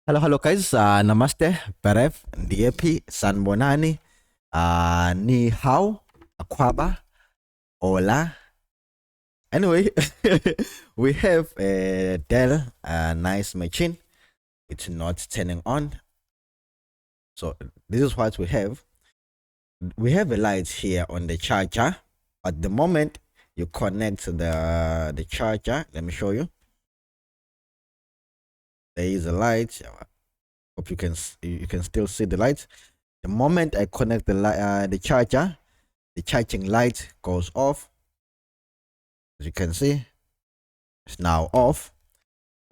Hello guys. Namaste, Berev, Ndiepi, Sanbonani, Ni Hao, Akwaba, Ola. Anyway, we have a Dell nice machine. It's not turning on. So this is what we have. We have a light here on the charger. At the moment you connect the charger, let me show you. There is a light. Hope you can still see the light. The moment I connect the charger, the charging light goes off. As you can see, it's now off.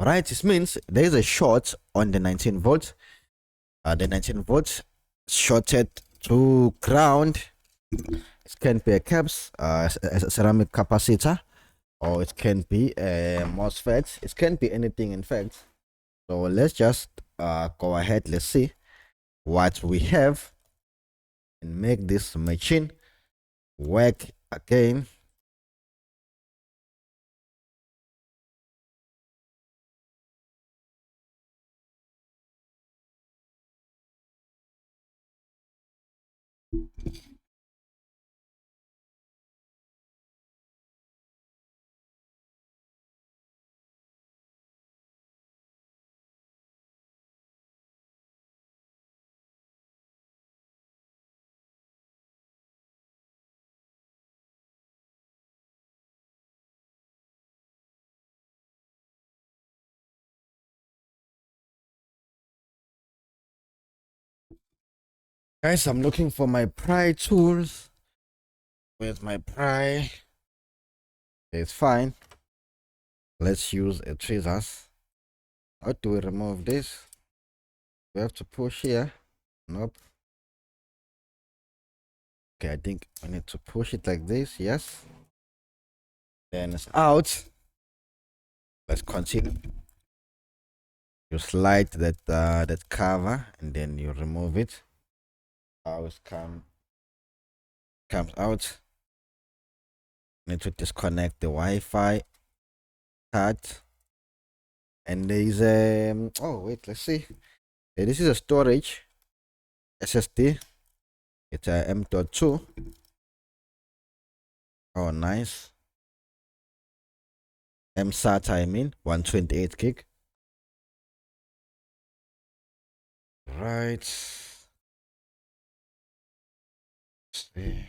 All right, this means there is a short on the 19 volts. The 19 volts shorted to ground. It can be a caps, a ceramic capacitor, or it can be a MOSFET. It can be anything, in fact. So let's just go ahead. Let's see what we have and make this machine work again. Guys, I'm looking for my pry tools. Where's my pry? It's fine. Let's use a tweezers. How do we remove this? We have to push here. Nope. Okay, I think I need to push it like this. Yes. Then it's out. Let's continue. You slide that cover and then you remove it. How it comes out. Need to disconnect the Wi-Fi card. And there is a oh wait, let's see. This is a storage SSD. It's a M.2. Oh, nice. MSATA, I mean, 128 gig. Right. See.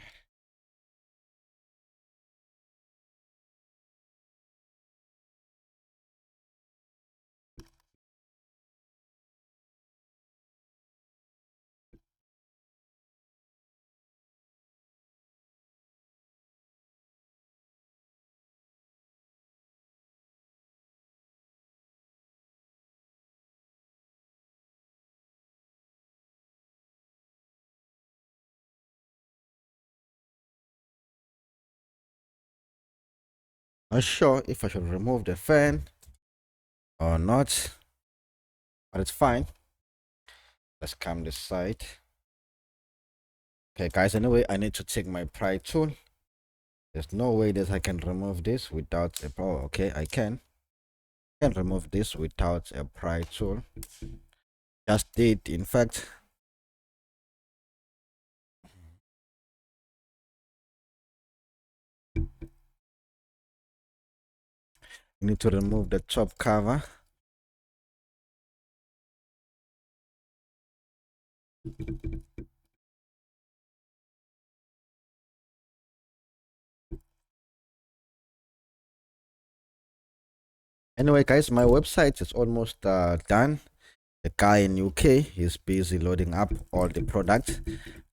Not sure if I should remove the fan or not, but it's fine. Let's come this side. Okay, guys, anyway, I need to take my pry tool. There's no way that I can remove this without a oh, okay, I can remove this without a pry tool. Just did, in fact. You need to remove the top cover. Anyway, guys, my website is almost done. The guy in UK is busy loading up all the products.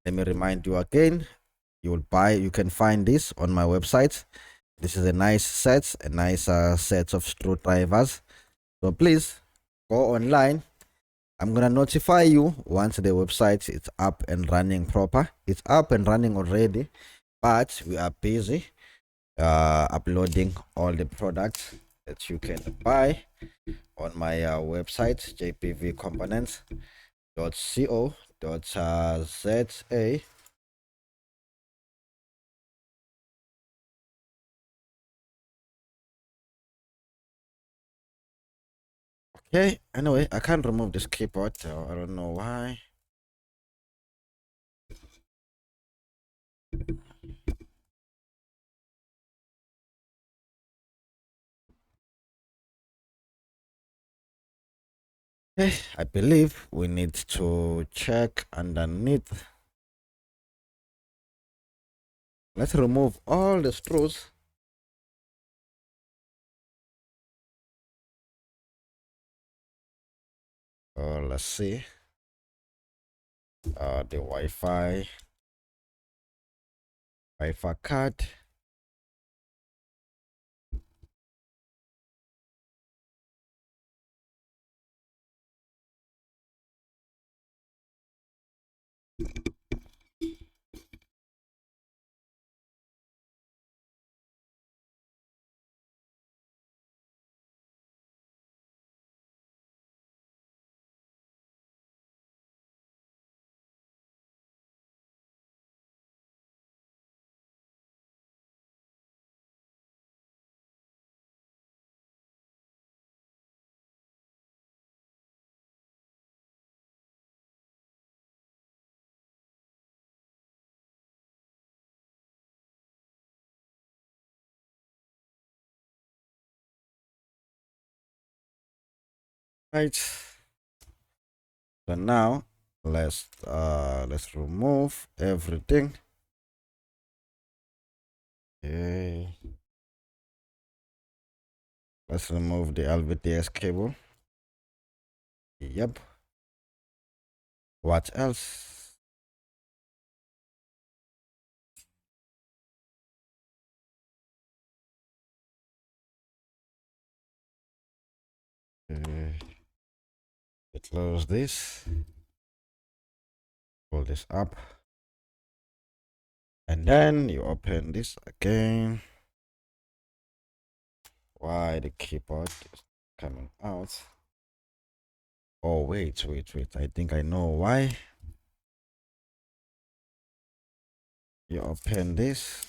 Let me remind you again, you can find this on my website. This is a nice set, set of screwdrivers. So please go online. I'm gonna notify you once the website is up and running proper. It's up and running already, but we are busy uploading all the products that you can buy on my website, jpvcomponents.co.za. Okay, anyway, I can't remove this keyboard, so I don't know why. Okay, I believe we need to check underneath. Let's remove all the screws. Let's see. The Wi-Fi card. Right. So now let's remove everything. Okay. Let's remove the LVDS cable. Yep. What else? Close this. Pull this up. And then you open this again. Why the keyboard is coming out? Oh, wait. I think I know why. You open this.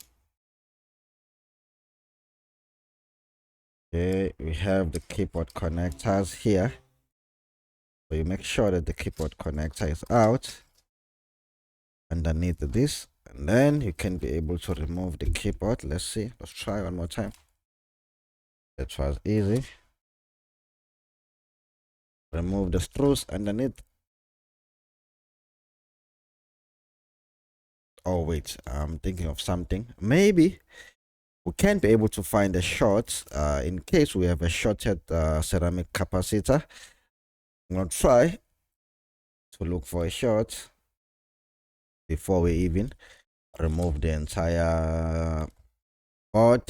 Okay, we have the keyboard connectors here. So you make sure that the keyboard connector is out underneath this. And then you can be able to remove the keyboard. Let's see. Let's try one more time. That was easy. Remove the screws underneath. Oh, wait. I'm thinking of something. Maybe we can be able to find a short in case we have a shorted ceramic capacitor. I'm going to try to look for a short before we even remove the entire board.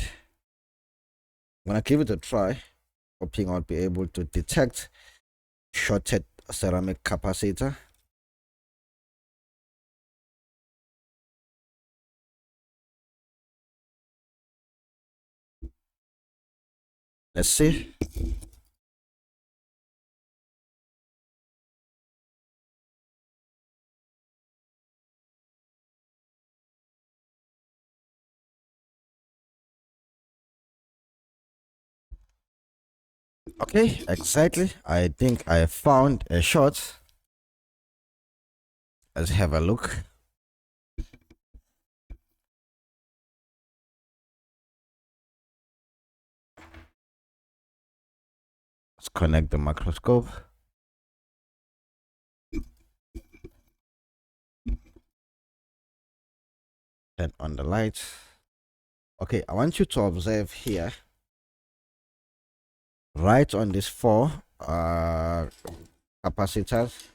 I'm going to give it a try, hoping I'll be able to detect shorted ceramic capacitor. Let's see. Okay, exactly. I think I found a short. Let's have a look. Let's connect the microscope. Turn on the light. Okay, I want you to observe here, right on these four capacitors.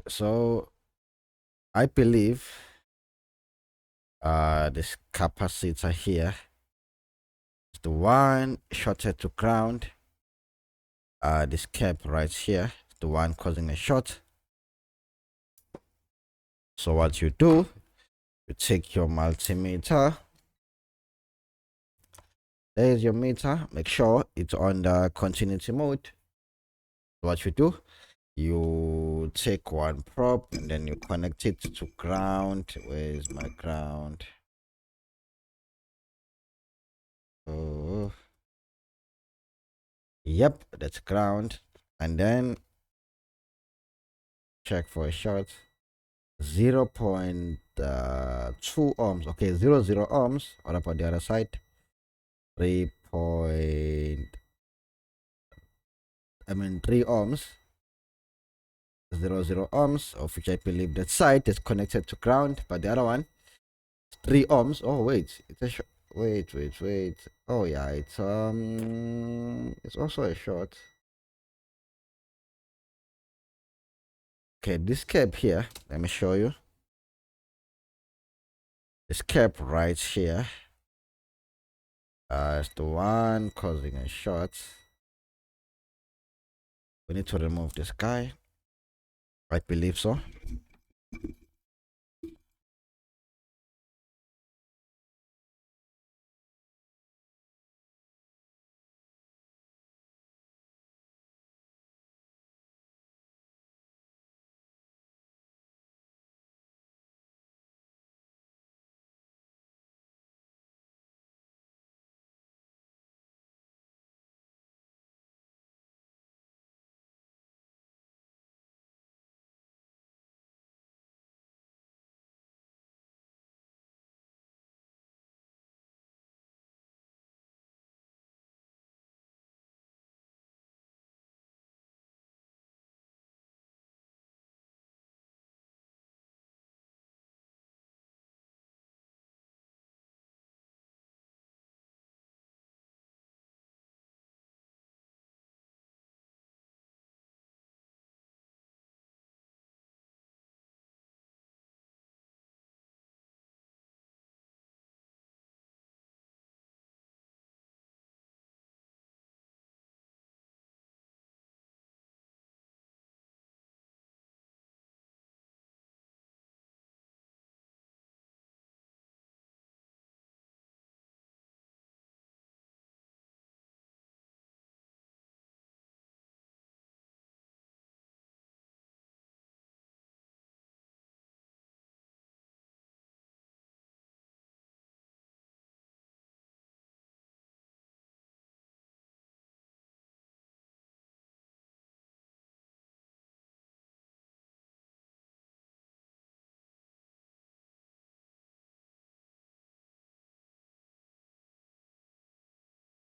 So I believe this capacitor here is the one shorted to ground. This cap right here is the one causing a short. So what you do, You take your multimeter. There's your meter. Make sure it's on the continuity mode. What you do, you take one probe and then you connect it to ground. Where's my ground? Oh, yep, that's ground. And then check for a short. 0.2 ohms. Okay, 0 ohms. What about the other side? 3 point, 3 ohms. 0 ohms, of which I believe that side is connected to ground, but the other one 3 ohms. Oh wait, it's a wait. Oh yeah, it's also a short. Okay, this cap here, let me show you. This cap right here is the one causing a short. We need to remove this guy. I believe so.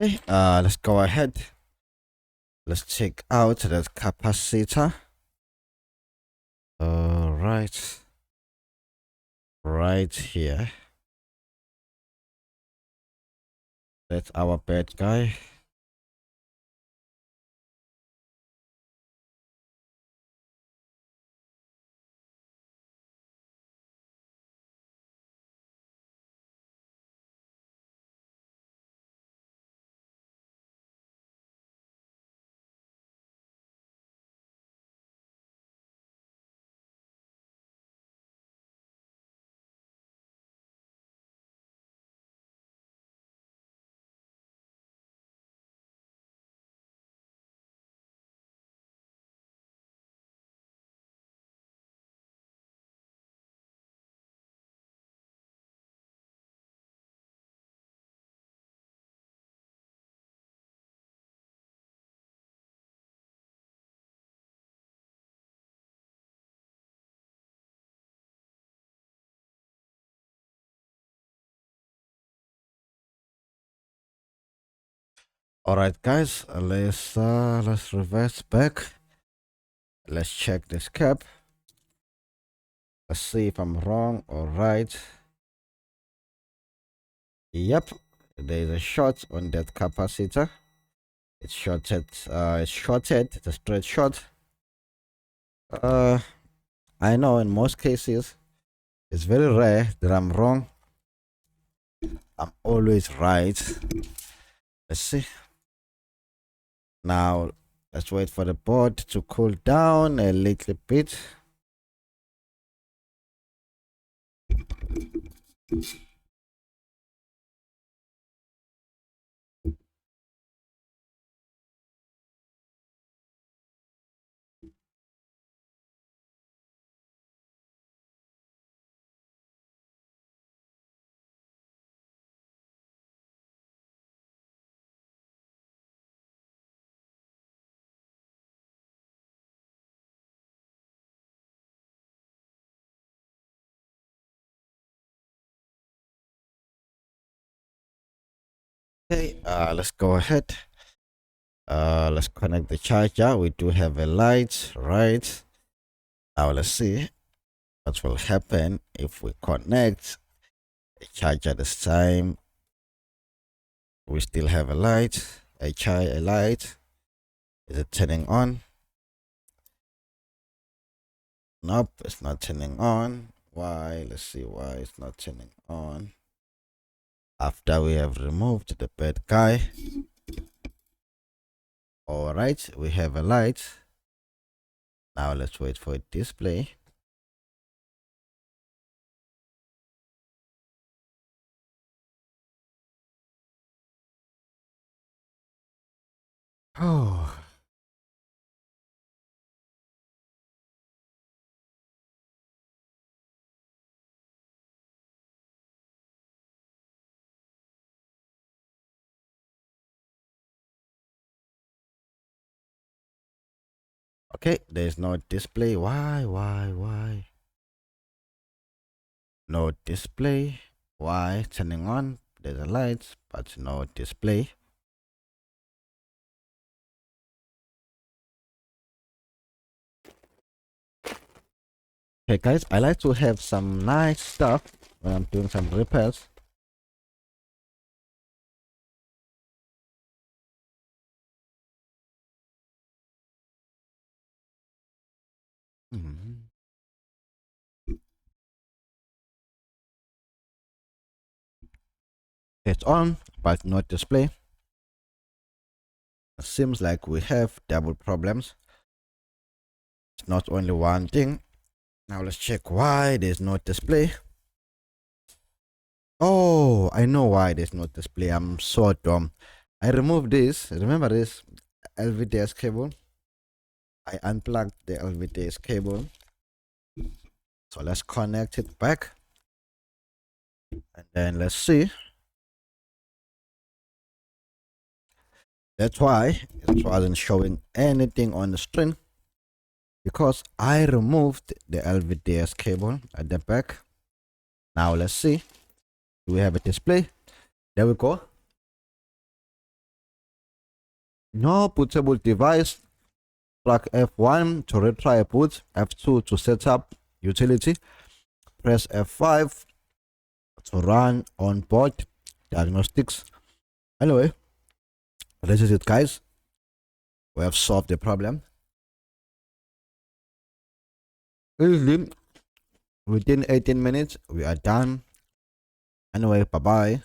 Okay, let's go ahead. Let's check out the capacitor. Right, right here. That's our bad guy. All right, guys, let's reverse back. Let's check this cap. Let's see if I'm wrong or right. Yep, there is a short on that capacitor. It's shorted. It's shorted. It's a straight short. I know in most cases it's very rare that I'm wrong. I'm always right. Let's see. Now let's wait for the board to cool down a little bit. Okay, let's go ahead. Let's connect the charger. We do have a light, right? Now let's see what will happen if we connect the charger this time. We still have a light, a light. Is it turning on? Nope, it's not turning on. Why? Let's see why it's not turning on. After we have removed the bad guy. All right, we have a light. Now let's wait for a display. Oh. Okay, there's no display. Why? No display. Why? Turning on. There's a light, but no display. Hey guys, I like to have some nice stuff when I'm doing some repairs. Mhm. It's on, but not display. It seems like we have double problems. It's not only one thing. Now let's check why there's no display. Oh, I know why there's no display. I'm so dumb. I removed this. Remember this LVDS cable? I unplugged the LVDS cable. So let's connect it back. And then let's see. That's why it wasn't showing anything on the screen, because I removed the LVDS cable at the back. Now let's see. Do we have a display? There we go. No bootable device. Plug F1 to retry a boot, F2 to set up utility, press F5 to run on board diagnostics. Anyway, this is it, guys. We have solved the problem easily. Within 18 minutes, we are done. Anyway, bye bye.